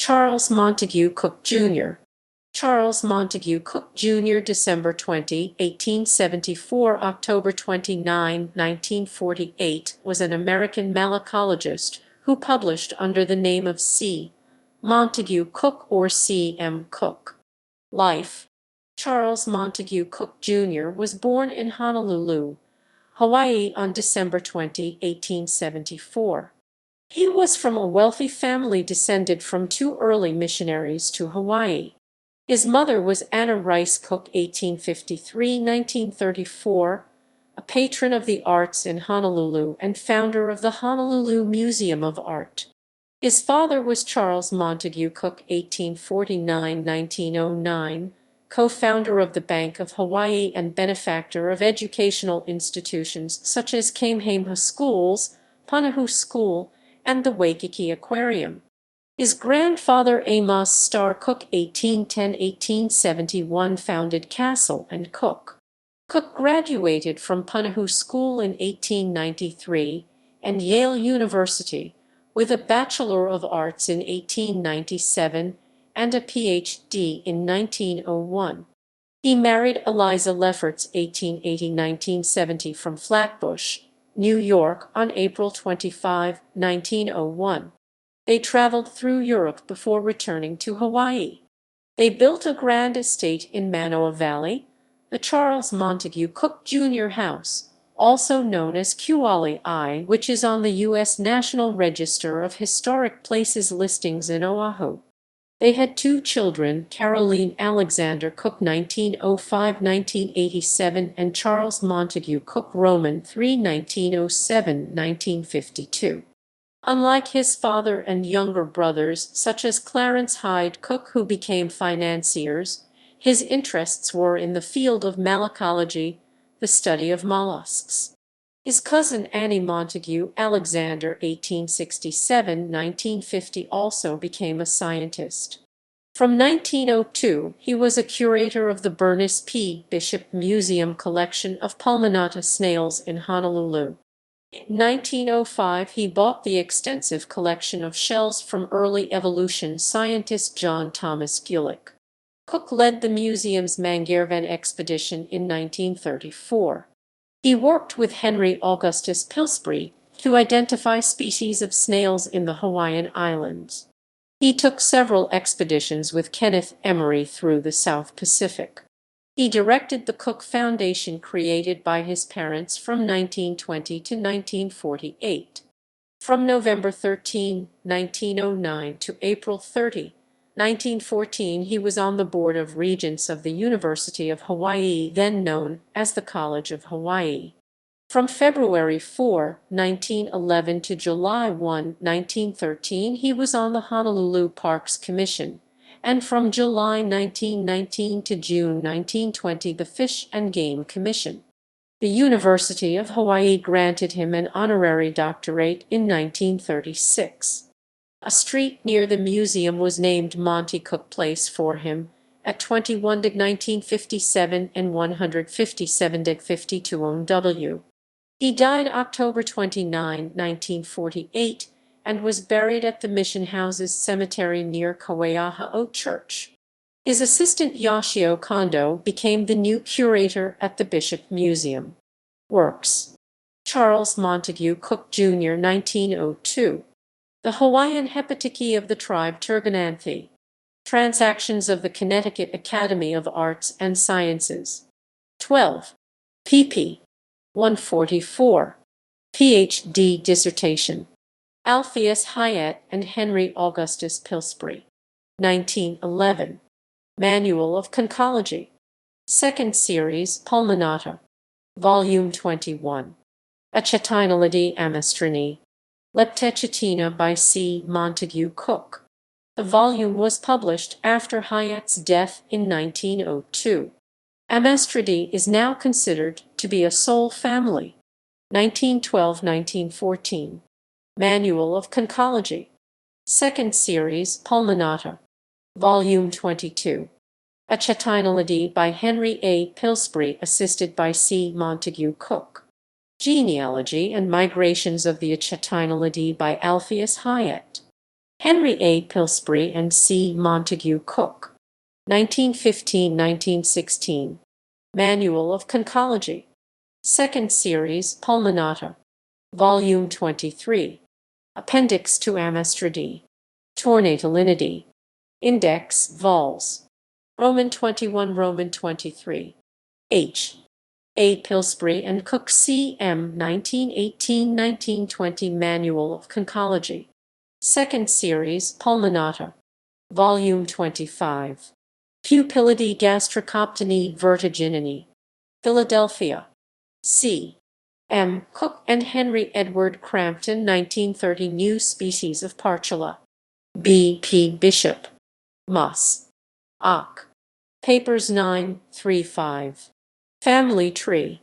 Charles Montague Cooke Jr. Charles Montague Cooke Jr. December 20, 1874 October 29, 1948 was an American malacologist who published under the name of C. Montague Cooke or C. M. Cooke. Life. Charles Montague Cooke Jr. was born in Honolulu, Hawaii on December 20, 1874. He was from a wealthy family descended from two early missionaries to Hawaii. His mother was Anna Rice Cooke (1853–1934), a patron of the arts in Honolulu and founder of the Honolulu Museum of Art. His father was Charles Montague Cooke (1849–1909), co-founder of the Bank of Hawaii and benefactor of educational institutions such as Kamehameha Schools, Punahou School, and the Waikiki Aquarium. His grandfather Amos Starr Cooke (1810–1871) founded Castle and Cooke. Cooke graduated from Punahou School in 1893 and Yale University with a Bachelor of Arts in 1897 and a Ph.D. in 1901. He married Eliza Lefferts (1880–1970) from Flatbush, New York on April 25, 1901. They traveled through Europe before returning to Hawaii. They built a grand estate in Manoa Valley, the Charles Montague Cooke Jr. House, also known as Kuali'i, which is on the U.S. National Register of Historic Places listings in Oahu. They had two children, Caroline Alexander Cooke (1905–1987) and Charles Montague Cooke Roman III (1907–1952). Unlike his father and younger brothers, such as Clarence Hyde Cooke, who became financiers, his interests were in the field of malacology, the study of mollusks. His cousin Annie Montague Alexander (1867–1950) also became a scientist. From 1902, he was a curator of the Bernice P. Bishop Museum collection of pulmonata snails in Honolulu. In 1905, he bought the extensive collection of shells from early evolution scientist John Thomas Gulick. Cooke led the museum's Mangarvan expedition in 1934. He worked with Henry Augustus Pillsbury to identify species of snails in the Hawaiian Islands. He took several expeditions with Kenneth Emery through the South Pacific. He directed the Cooke Foundation created by his parents from 1920 to 1948. From November 13, 1909 to April 30, 1914, he was on the Board of Regents of the University of Hawaii, then known as the College of Hawaii. From February 4, 1911 to July 1, 1913, he was on the Honolulu Parks Commission, and from July 1919 to June 1920 the Fish and Game Commission. The University of Hawaii granted him an honorary doctorate in 1936. A street near the museum was named Monty Cooke Place for him, at 21 1957 and 157 52 W. He died October 29, 1948, and was buried at the Mission Houses Cemetery near Kaueahao Church. His assistant Yoshio Kondo became the new curator at the Bishop Museum. Works: Charles Montague Cooke Jr. 1902. The Hawaiian Hepatiki of the tribe Turgananthe. Transactions of the Connecticut Academy of Arts and Sciences. 12. pp. 144. Ph.D. dissertation. Alpheus Hyatt and Henry Augustus Pillsbury. 1911. Manual of Conchology. Second Series, Pulmonata. Volume 21. Achatinalidae amastrini. Leptecetina by C. Montague Cooke. The volume was published after Hyatt's death in 1902. Amastridae is now considered to be a sole family. 1912–1914. Manual of Conchology. Second Series, Pulmonata. Volume 22. Achatinalidae by Henry A. Pillsbury, assisted by C. Montague Cooke. Genealogy and Migrations of the Achatinalidae by Alpheus Hyatt. Henry A. Pillsbury and C. Montague Cooke, 1915–1916. Manual of Conchology. Second Series, Pulmonata. Volume 23. Appendix to Amastridae. Tornatolinidae. Index, vols. Roman 21, Roman 23. H. A. Pillsbury and Cooke C. M. 1918–1920 Manual of Conchology. Second Series, Pulmonata. Volume 25. Pupillidae gastrocoptinae vertiginae. Philadelphia. C. M. Cooke and Henry Edward Crampton, 1930. New Species of Partula. B. P. Bishop. Moss. Ock. Papers 9, 3, 5. Family Tree.